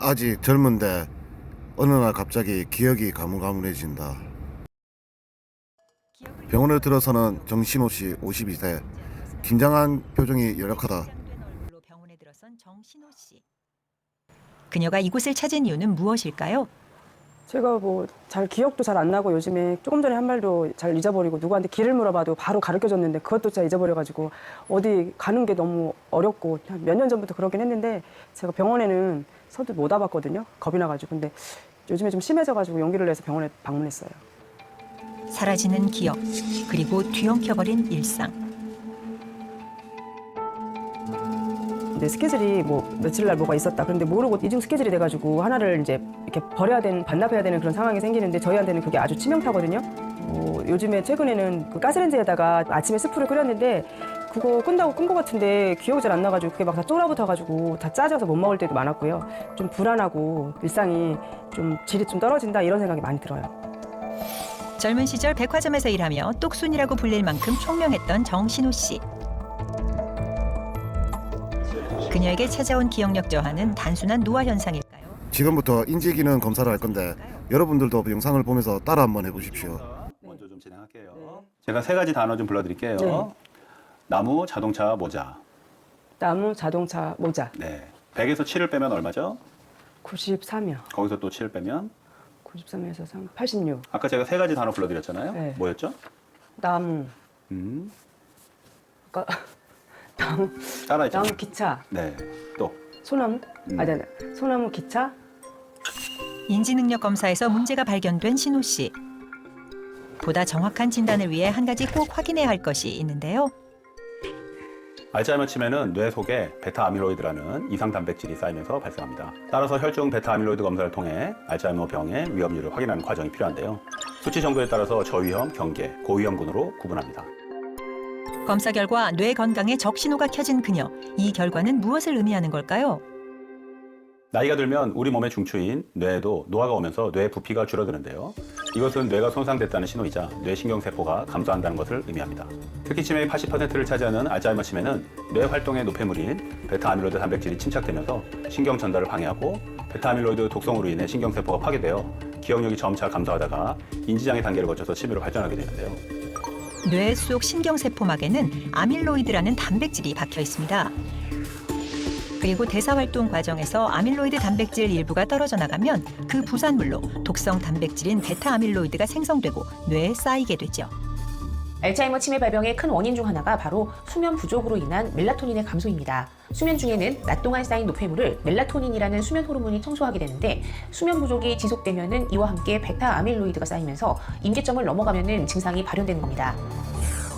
아직 젊은데 어느 날 갑자기 기억이 가물가물해진다. 병원에 들어서는 정신호 씨 52세. 긴장한 표정이 열악하다. 병원에 들어선 정신호 씨. 그녀가 이곳을 찾은 이유는 무엇일까요? 제가 뭐 잘 기억도 잘 안 나고 요즘에 조금 전에 한 말도 잘 잊어버리고 누구한테 길을 물어봐도 바로 가르쳐줬는데 그것도 잘 잊어버려가지고 어디 가는 게 너무 어렵고 몇 년 전부터 그러긴 했는데 제가 병원에는 서도 못 와봤거든요. 겁이 나가지고. 근데 요즘에 좀 심해져가지고 용기를 내서 병원에 방문했어요. 사라지는 기억, 그리고 뒤엉켜버린 일상. 근데 스케줄이 뭐 며칠 날 뭐가 있었다. 그런데 모르고 이중 스케줄이 돼가지고 하나를 이제 이렇게 반납해야 되는 그런 상황이 생기는데 저희한테는 그게 아주 치명타거든요. 요즘에 최근에는 그 가스레인지에다가 아침에 스프를 끓였는데 그거 끈다고 끈 것 같은데 기억이 잘 안 나가지고 그게 막 다 쫄아붙어가지고 다 짜져서 못 먹을 때도 많았고요. 좀 불안하고 일상이 좀 질이 좀 떨어진다 이런 생각이 많이 들어요. 젊은 시절 백화점에서 일하며 똑순이라고 불릴 만큼 총명했던 정신호 씨. 그녀에게 찾아온 기억력 저하는 단순한 노화 현상일까요? 지금부터 인지기능 검사를 할 건데 여러분들도 영상을 보면서 따라 한번 해보십시오. 먼저 좀 진행할게요. 제가 세 가지 단어 좀 불러드릴게요. 네. 나무, 자동차, 모자. 나무, 자동차, 모자. 네. 100에서 7을 빼면 얼마죠? 93이요. 거기서 또 7을 빼면 93에서 3, 86. 아까 제가 세 가지 단어 불러드렸잖아요. 네. 뭐였죠? 나무, 음, 아까 나무, 따라했죠. 나무 기차, 네. 또 소나무? 아니, 소나무 기차, 인지능력 검사에서 문제가 발견된 신호 씨. 보다 정확한 진단을 위해 한 가지 꼭 확인해야 할 것이 있는데요. 알츠하이머 치매는 뇌 속에 베타 아밀로이드라는 이상 단백질이 쌓이면서 발생합니다. 따라서 혈중 베타 아밀로이드 검사를 통해 알츠하이머 병의 위험률을 확인하는 과정이 필요한데요. 수치 정도에 따라서 저위험, 경계, 고위험군으로 구분합니다. 검사 결과 뇌 건강에 적신호가 켜진 그녀. 이 결과는 무엇을 의미하는 걸까요? 나이가 들면 우리 몸의 중추인 뇌에도 노화가 오면서 뇌 부피가 줄어드는데요. 이것은 뇌가 손상됐다는 신호이자 뇌신경세포가 감소한다는 것을 의미합니다. 특히 치매의 80%를 차지하는 알츠하이머 치매는 뇌 활동의 노폐물인 베타아밀로이드 단백질이 침착되면서 신경 전달을 방해하고 베타아밀로이드 독성으로 인해 신경세포가 파괴되어 기억력이 점차 감소하다가 인지장애 단계를 거쳐서 치매로 발전하게 되는데요. 뇌 속 신경세포막에는 아밀로이드라는 단백질이 박혀 있습니다. 그리고 대사활동 과정에서 아밀로이드 단백질 일부가 떨어져 나가면 그 부산물로 독성 단백질인 베타아밀로이드가 생성되고 뇌에 쌓이게 되죠. 알츠하이머 치매 발병의 큰 원인 중 하나가 바로 수면 부족으로 인한 멜라토닌의 감소입니다. 수면 중에는 낮 동안 쌓인 노폐물을 멜라토닌이라는 수면 호르몬이 청소하게 되는데 수면 부족이 지속되면은 이와 함께 베타아밀로이드가 쌓이면서 임계점을 넘어가면은 증상이 발현되는 겁니다.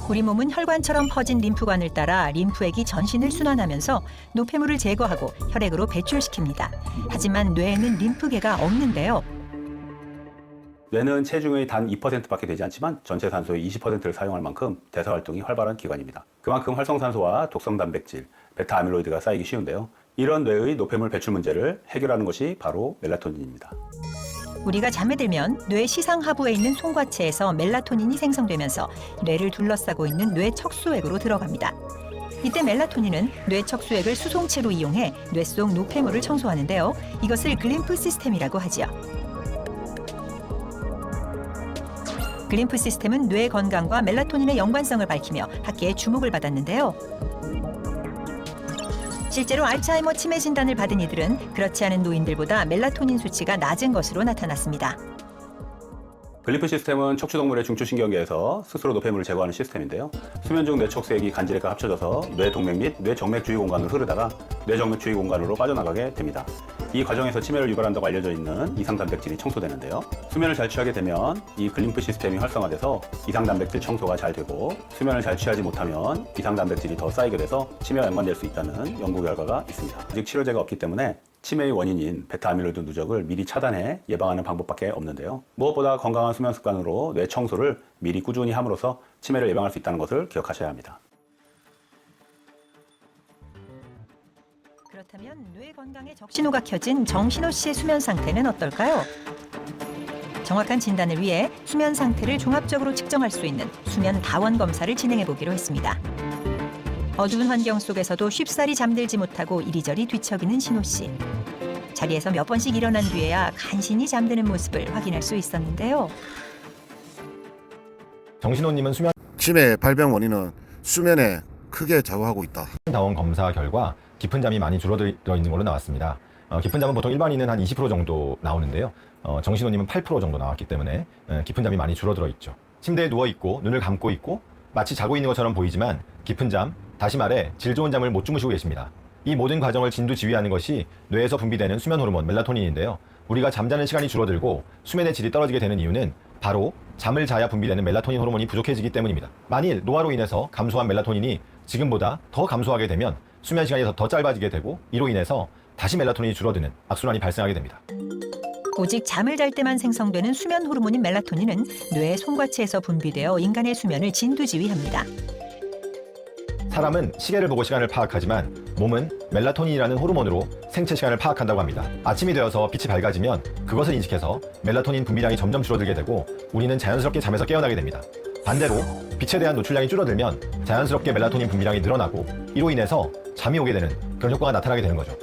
우리 몸은 혈관처럼 퍼진 림프관을 따라 림프액이 전신을 순환하면서 노폐물을 제거하고 혈액으로 배출시킵니다. 하지만 뇌에는 림프계가 없는데요. 뇌는 체중의 단 2%밖에 되지 않지만 전체 산소의 20%를 사용할 만큼 대사활동이 활발한 기관입니다. 그만큼 활성산소와 독성 단백질, 베타아밀로이드가 쌓이기 쉬운데요. 이런 뇌의 노폐물 배출 문제를 해결하는 것이 바로 멜라토닌입니다. 우리가 잠에 들면 뇌 시상하부에 있는 송과체에서 멜라토닌이 생성되면서 뇌를 둘러싸고 있는 뇌 척수액으로 들어갑니다. 이때 멜라토닌은 뇌 척수액을 수송체로 이용해 뇌 속 노폐물을 청소하는데요. 이것을 글림프 시스템이라고 하지요. 글림프 시스템은 뇌 건강과 멜라토닌의 연관성을 밝히며 학계의 주목을 받았는데요. 실제로 알츠하이머 치매 진단을 받은 이들은 그렇지 않은 노인들보다 멜라토닌 수치가 낮은 것으로 나타났습니다. 글리프 시스템은 척추동물의 중추신경계에서 스스로 노폐물을 제거하는 시스템인데요. 수면 중 뇌척수액이 간질액과 합쳐져서 뇌동맥 및 뇌정맥 주위 공간으로 흐르다가 뇌정맥 주위 공간으로 빠져나가게 됩니다. 이 과정에서 치매를 유발한다고 알려져 있는 이상단백질이 청소되는데요. 수면을 잘 취하게 되면 이 글림프 시스템이 활성화돼서 이상단백질 청소가 잘 되고 수면을 잘 취하지 못하면 이상단백질이 더 쌓이게 돼서 치매와 연관될 수 있다는 연구 결과가 있습니다. 아직 치료제가 없기 때문에 치매의 원인인 베타아밀로이드 누적을 미리 차단해 예방하는 방법밖에 없는데요. 무엇보다 건강한 수면 습관으로 뇌 청소를 미리 꾸준히 함으로써 치매를 예방할 수 있다는 것을 기억하셔야 합니다. 그렇다면 뇌 건강에 적신호가 켜진 정신호 씨의 수면 상태는 어떨까요? 정확한 진단을 위해 수면 상태를 종합적으로 측정할 수 있는 수면 다원 검사를 진행해 보기로 했습니다. 어두운 환경 속에서도 쉽사리 잠들지 못하고 이리저리 뒤척이는 신호 씨. 자리에서 몇 번씩 일어난 뒤에야 간신히 잠드는 모습을 확인할 수 있었는데요. 정신호님은 수면 치매 발병 원인은 수면에 크게 작용하고 있다. 다원 검사 결과 깊은 잠이 많이 줄어들어 있는 걸로 나왔습니다. 깊은 잠은 보통 일반인은 한 20% 정도 나오는데요. 정신호님은 8% 정도 나왔기 때문에 깊은 잠이 많이 줄어들어 있죠. 침대에 누워 있고 눈을 감고 있고 마치 자고 있는 것처럼 보이지만 깊은 잠, 다시 말해 질 좋은 잠을 못 주무시고 계십니다. 이 모든 과정을 진두지휘하는 것이 뇌에서 분비되는 수면 호르몬 멜라토닌인데요. 우리가 잠자는 시간이 줄어들고 수면의 질이 떨어지게 되는 이유는 바로 잠을 자야 분비되는 멜라토닌 호르몬이 부족해지기 때문입니다. 만일 노화로 인해서 감소한 멜라토닌이 지금보다 더 감소하게 되면 수면 시간이 더 짧아지게 되고 이로 인해서 다시 멜라토닌이 줄어드는 악순환이 발생하게 됩니다. 오직 잠을 잘 때만 생성되는 수면 호르몬인 멜라토닌은 뇌의 송과체에서 분비되어 인간의 수면을 진두지휘합니다. 사람은 시계를 보고 시간을 파악하지만 몸은 멜라토닌이라는 호르몬으로 생체 시간을 파악한다고 합니다. 아침이 되어서 빛이 밝아지면 그것을 인식해서 멜라토닌 분비량이 점점 줄어들게 되고 우리는 자연스럽게 잠에서 깨어나게 됩니다. 반대로 빛에 대한 노출량이 줄어들면 자연스럽게 멜라토닌 분비량이 늘어나고 이로 인해서 잠이 오게 되는 그런 효과가 나타나게 되는 거죠.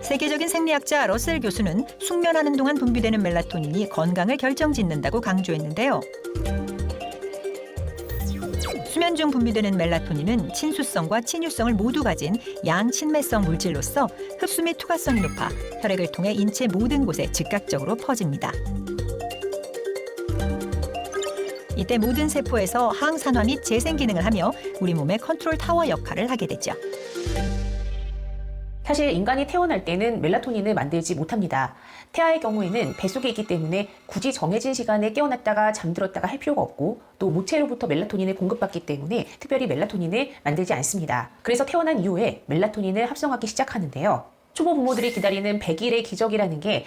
세계적인 생리학자 러셀 교수는 숙면하는 동안 분비되는 멜라토닌이 건강을 결정짓는다고 강조했는데요. 수면 중 분비되는 멜라토닌은 친수성과 친유성을 모두 가진 양친매성 물질로서 흡수 및 투과성이 높아 혈액을 통해 인체 모든 곳에 즉각적으로 퍼집니다. 이때 모든 세포에서 항산화 및 재생 기능을 하며 우리 몸의 컨트롤 타워 역할을 하게 되죠. 사실 인간이 태어날 때는 멜라토닌을 만들지 못합니다. 태아의 경우에는 뱃속에 있기 때문에 굳이 정해진 시간에 깨어났다가 잠들었다가 할 필요가 없고 또 모체로부터 멜라토닌을 공급받기 때문에 특별히 멜라토닌을 만들지 않습니다. 그래서 태어난 이후에 멜라토닌을 합성하기 시작하는데요. 초보 부모들이 기다리는 100일의 기적이라는 게